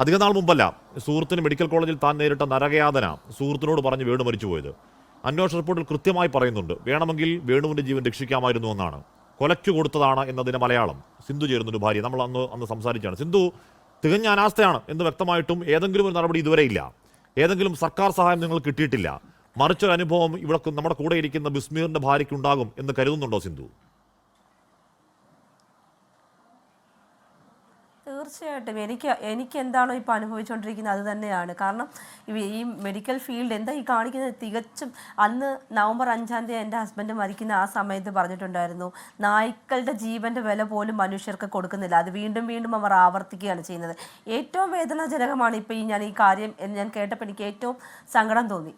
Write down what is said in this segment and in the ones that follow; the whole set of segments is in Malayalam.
അധിക നാൾ മുമ്പല്ല സുഹൃത്തിന് മെഡിക്കൽ കോളേജിൽ താൻ നേരിട്ട നരകയാതന സുഹൃത്തിനോട് പറഞ്ഞ് വേണു മരിച്ചുപോയത്. അന്വേഷണ റിപ്പോർട്ടിൽ കൃത്യമായി പറയുന്നുണ്ട്, വേണമെങ്കിൽ വേണുവിൻ്റെ ജീവൻ രക്ഷിക്കാമായിരുന്നു എന്നാണ്. കൊലയ്ക്ക് കൊടുത്തതാണ് എന്നതിന് മലയാളം. സിന്ധു ചേരുന്നൊരു ഭാര്യ, നമ്മൾ അന്ന് സംസാരിച്ചാണ്. സിന്ധു, തികഞ്ഞ അനാസ്ഥയാണ് എന്ന് വ്യക്തമായിട്ടും ഏതെങ്കിലും ഒരു നടപടി ഇതുവരെ ഇല്ല. ഏതെങ്കിലും സർക്കാർ സഹായം നിങ്ങൾ കിട്ടിയിട്ടില്ല. മറിച്ചൊരു അനുഭവം ഇവിടെ നമ്മുടെ കൂടെ ഇരിക്കുന്ന ബിസ്മീറിന്റെ ഭാര്യയ്ക്ക് ഉണ്ടാകും എന്ന് കരുതുന്നുണ്ടോ സിന്ധു? തീർച്ചയായിട്ടും എനിക്ക് എന്താണോ ഇപ്പോൾ അനുഭവിച്ചുകൊണ്ടിരിക്കുന്നത് അത് തന്നെയാണ്. കാരണം ഈ മെഡിക്കൽ ഫീൽഡ് എന്താ ഈ കാണിക്കുന്നത്? തികച്ചും അന്ന് നവംബർ 5-ാം തീയതി എൻ്റെ ഹസ്ബൻഡ് മരിക്കുന്ന ആ സമയത്ത് പറഞ്ഞിട്ടുണ്ടായിരുന്നു, നായ്ക്കളുടെ ജീവൻ്റെ വില പോലും മനുഷ്യർക്ക് കൊടുക്കുന്നില്ല. അത് വീണ്ടും വീണ്ടും അവർ ആവർത്തിക്കുകയാണ് ചെയ്യുന്നത്. ഏറ്റവും വേദനാജനകമാണ് ഇപ്പോൾ ഞാൻ ഈ കാര്യം ഞാൻ കേട്ടപ്പോൾ എനിക്ക് ഏറ്റവും സങ്കടം തോന്നി.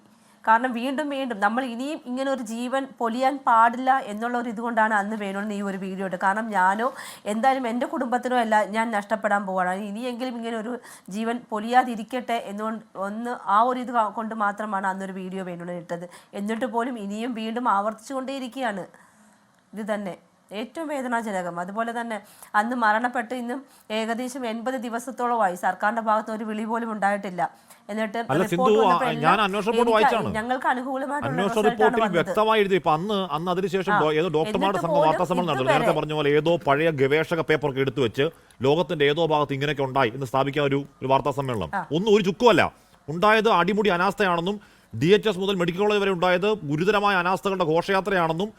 കാരണം വീണ്ടും വീണ്ടും നമ്മൾ ഇനിയും ഇങ്ങനെ ഒരു ജീവൻ പൊലിയാൻ പാടില്ല എന്നുള്ള ഒരു ഇതുകൊണ്ടാണ് അന്ന് വേണമെന്ന് ഈ ഒരു വീഡിയോ ഇട്ട്. കാരണം ഞാനോ എന്തായാലും എൻ്റെ കുടുംബത്തിനോ അല്ല ഞാൻ നഷ്ടപ്പെടാൻ പോവുകയാണ്. ഇനിയെങ്കിലും ഇങ്ങനെ ഒരു ജീവൻ പൊലിയാതിരിക്കട്ടെ എന്നുകൊണ്ട് ആ ഒരു ഇത് കൊണ്ട് മാത്രമാണ് അന്നൊരു വീഡിയോ വേണമെന്ന് ഇട്ടത്. എന്നിട്ട് പോലും ഇനിയും വീണ്ടും ആവർത്തിച്ചു കൊണ്ടേയിരിക്കുകയാണ് ഇത് തന്നെ. ഏറ്റവും വേദനാജനകം. അതുപോലെ തന്നെ അന്ന് മരണപ്പെട്ട് ഇന്നും ഏകദേശം 80 ദിവസത്തോളമായി സർക്കാരിന്റെ ഭാഗത്ത് ഒരു വിളി പോലും ഉണ്ടായിട്ടില്ല. എന്നിട്ട് ഞങ്ങൾക്ക് അനുകൂലമായിട്ടുള്ള വ്യക്തമായി എഴുതി. ഇപ്പൊ അന്ന് അതിനുശേഷം ഏതോ ഡോക്ടർമാരുടെ സംഘം വാർത്താ സമ്മേളനം നടന്നു. നേരത്തെ പറഞ്ഞ പോലെ ഏതോ പഴയ ഗവേഷക പേപ്പറൊക്കെ എടുത്തു വെച്ച് ലോകത്തിന്റെ ഏതോ ഭാഗത്ത് ഇങ്ങനെയൊക്കെ ഉണ്ടായി എന്ന് സ്ഥാപിക്കാൻ ഒരു വാർത്താ സമ്മേളനം. ഒന്നും ഒരു ചുക്കുമല്ല. ഉണ്ടായത് അടിമുടി അനാസ്ഥയാണെന്നും DHS മുതൽ മെഡിക്കൽ കോളേജ് വരെ ഉണ്ടായത് ഗുരുതരമായ അനാസ്ഥകളുടെ ഘോഷയാത്രയാണെന്നും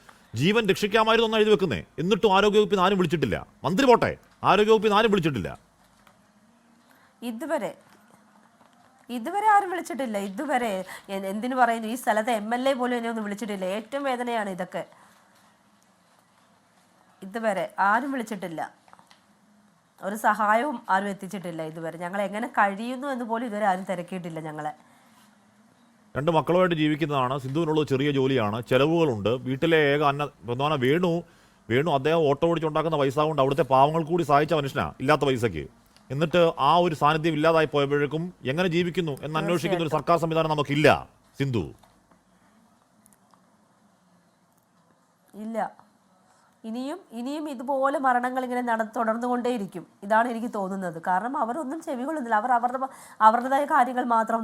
ജീവൻ രക്ഷിക്കാമായിരുന്നു എന്നാണ് എഴുതി വെക്കുന്നേ. എന്നിട്ടും ആരോഗ്യവകുപ്പിൽ നിന്ന് ആരും വിളിച്ചിട്ടില്ല. മന്ത്രി പോട്ടെ, ആരോഗ്യവകുപ്പിൽ നിന്ന് ആരും വിളിച്ചിട്ടില്ല. ഇതുവരെ ആരും വിളിച്ചിട്ടില്ല. ഇതുവരെ എന്തിനു പറയുന്നു, ഈ സ്ഥലത്തെ MLA പോലും എന്നെ ഒന്നും വിളിച്ചിട്ടില്ല. ഏറ്റവും വേദനയാണ് ഇതൊക്കെ. ഇതുവരെ ആരും വിളിച്ചിട്ടില്ല. ഒരു സഹായവും ആരും എത്തിച്ചിട്ടില്ല ഇതുവരെ. ഞങ്ങൾ എങ്ങനെ കഴിയുന്നു എന്ന് പോലും ഇതുവരെ ആരും തിരക്കിയിട്ടില്ല ഞങ്ങളെ. 2 മക്കളുമായിട്ട് ജീവിക്കുന്നതാണ്. സിന്ധുവിനുള്ളത് ചെറിയ ജോലിയാണ്, ചെലവുകളുണ്ട്. വീട്ടിലെ ഏക പ്രധാന വേണു അദ്ദേഹം ഓട്ടോ ഓടിച്ചുണ്ടാക്കുന്ന പൈസ കൊണ്ട് അവിടുത്തെ പാവങ്ങൾ കൂടി സഹായിച്ച മനുഷ്യനാണ്, ഇല്ലാത്ത പൈസയ്ക്ക്. എന്നിട്ട് ആ ഒരു സാന്നിധ്യം ഇല്ലാതായി പോയപ്പോഴേക്കും എങ്ങനെ ജീവിക്കുന്നു എന്ന് അന്വേഷിക്കുന്ന ഒരു സർക്കാർ സംവിധാനം നമുക്കില്ല സിന്ധു. ഇല്ല. ഇനിയും ഇതുപോലെ മരണങ്ങൾ ഇങ്ങനെ തുടർന്നുകൊണ്ടേയിരിക്കും. ഇതാണ് എനിക്ക് തോന്നുന്നത്. കാരണം അവരൊന്നും ചെവികൊള്ളുന്നില്ല. അവർ അവരുടേതായ കാര്യങ്ങൾ മാത്രം